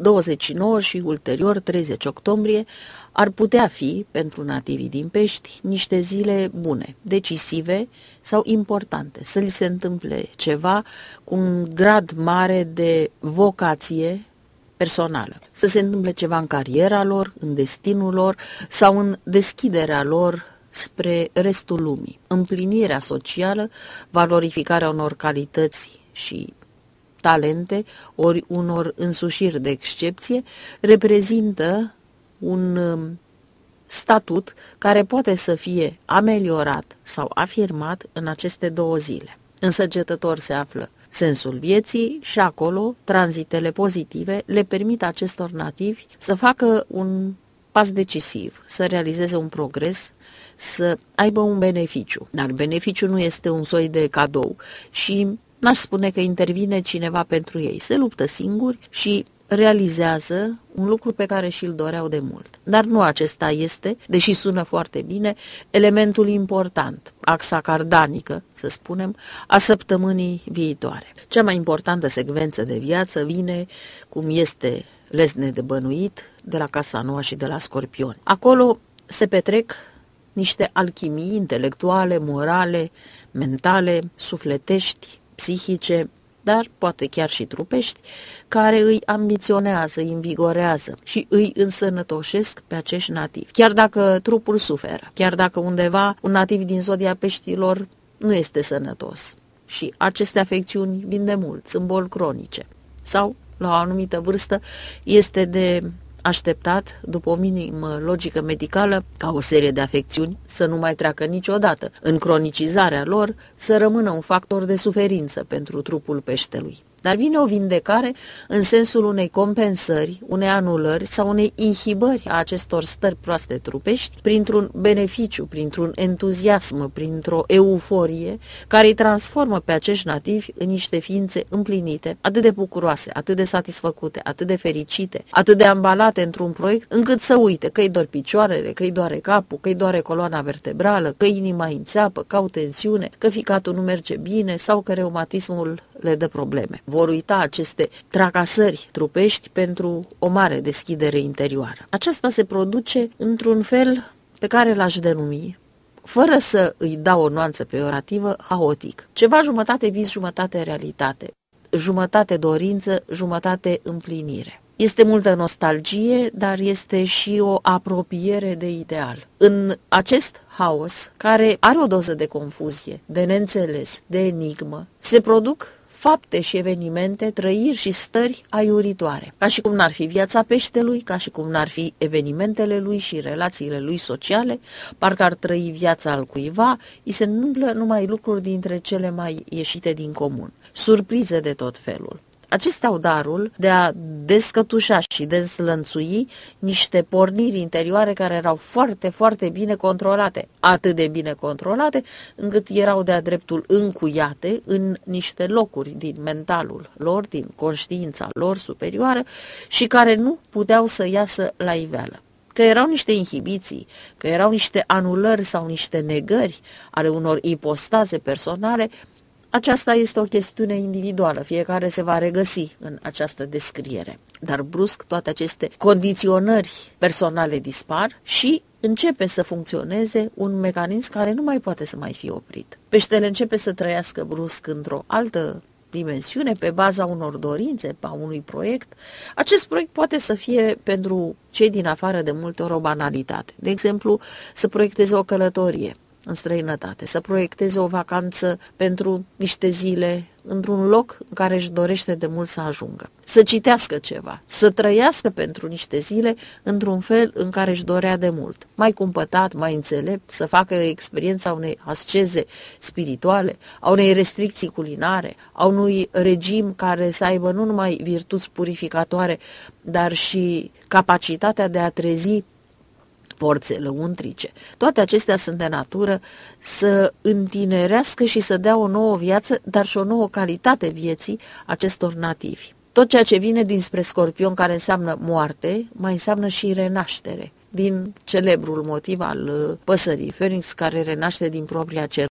29 și ulterior 30 octombrie ar putea fi, pentru nativii din Pești, niște zile bune, decisive sau importante, să li se întâmple ceva cu un grad mare de vocație personală, să se întâmple ceva în cariera lor, în destinul lor sau în deschiderea lor spre restul lumii. Împlinirea socială, valorificarea unor calități și talente, ori unor însușiri de excepție, reprezintă un statut care poate să fie ameliorat sau afirmat în aceste 2 zile. În Săgetător se află sensul vieții și acolo tranzitele pozitive le permit acestor nativi să facă un pas decisiv, să realizeze un progres, să aibă un beneficiu. Dar beneficiul nu este un soi de cadou și n-aș spune că intervine cineva pentru ei. Se luptă singuri și realizează un lucru pe care și-l doreau de mult. Dar nu acesta este, deși sună foarte bine, elementul important, axa cardanică, să spunem, a săptămânii viitoare. Cea mai importantă secvență de viață vine, cum este lesne de bănuit, de la Casa Noua și de la Scorpioni. Acolo se petrec niște alchimii intelectuale, morale, mentale, sufletești, psihice, dar poate chiar și trupești, care îi ambiționează, îi învigorează și îi însănătoșesc pe acești nativi. Chiar dacă trupul suferă, chiar dacă undeva un nativ din zodia Peștilor nu este sănătos și aceste afecțiuni vin de mult, sunt boli cronice sau, la o anumită vârstă, este de așteptat, după o minimă logică medicală, ca o serie de afecțiuni să nu mai treacă niciodată. În cronicizarea lor să rămână un factor de suferință pentru trupul peștelui. Dar vine o vindecare în sensul unei compensări, unei anulări sau unei inhibări a acestor stări proaste trupești printr-un beneficiu, printr-un entuziasm, printr-o euforie care îi transformă pe acești nativi în niște ființe împlinite, atât de bucuroase, atât de satisfăcute, atât de fericite, atât de ambalate într-un proiect, încât să uite că îi dor picioarele, că îi doare capul, că îi doare coloana vertebrală, că inima îi înțeapă, că au tensiune, că ficatul nu merge bine sau că reumatismul le dă probleme. Vor uita aceste tracasări trupești pentru o mare deschidere interioară. Aceasta se produce într-un fel pe care l-aș denumi, fără să îi dau o nuanță peiorativă, haotic. Ceva jumătate vis, jumătate realitate, jumătate dorință, jumătate împlinire. Este multă nostalgie, dar este și o apropiere de ideal. În acest haos, care are o doză de confuzie, de neînțeles, de enigmă, se produc fapte și evenimente, trăiri și stări aiuritoare. Ca și cum n-ar fi viața peștelui, ca și cum n-ar fi evenimentele lui și relațiile lui sociale, parcă ar trăi viața al cuiva, îi se întâmplă numai lucruri dintre cele mai ieșite din comun. Surprize de tot felul. Acestea au darul de a descătușa și dezlănțui niște porniri interioare care erau foarte, foarte bine controlate. Atât de bine controlate, încât erau de-a dreptul încuiate în niște locuri din mentalul lor, din conștiința lor superioară și care nu puteau să iasă la iveală. Că erau niște inhibiții, că erau niște anulări sau niște negări ale unor ipostaze personale, aceasta este o chestiune individuală, fiecare se va regăsi în această descriere. Dar brusc toate aceste condiționări personale dispar și începe să funcționeze un mecanism care nu mai poate să mai fie oprit. Peștele începe să trăiască brusc într-o altă dimensiune, pe baza unor dorințe, a unui proiect. Acest proiect poate să fie pentru cei din afară de multe ori o banalitate. De exemplu, să proiecteze o călătorie în străinătate, să proiecteze o vacanță pentru niște zile într-un loc în care își dorește de mult să ajungă, să citească ceva, să trăiască pentru niște zile într-un fel în care își dorea de mult, mai cumpătat, mai înțelept, să facă experiența unei asceze spirituale, a unei restricții culinare, a unui regim care să aibă nu numai virtuți purificatoare, dar și capacitatea de a trezi forțe lăuntrice. Toate acestea sunt de natură să întinerească și să dea o nouă viață, dar și o nouă calitate vieții acestor nativi. Tot ceea ce vine dinspre Scorpion, care înseamnă moarte, mai înseamnă și renaștere, din celebrul motiv al păsării Phoenix, care renaște din propria cer.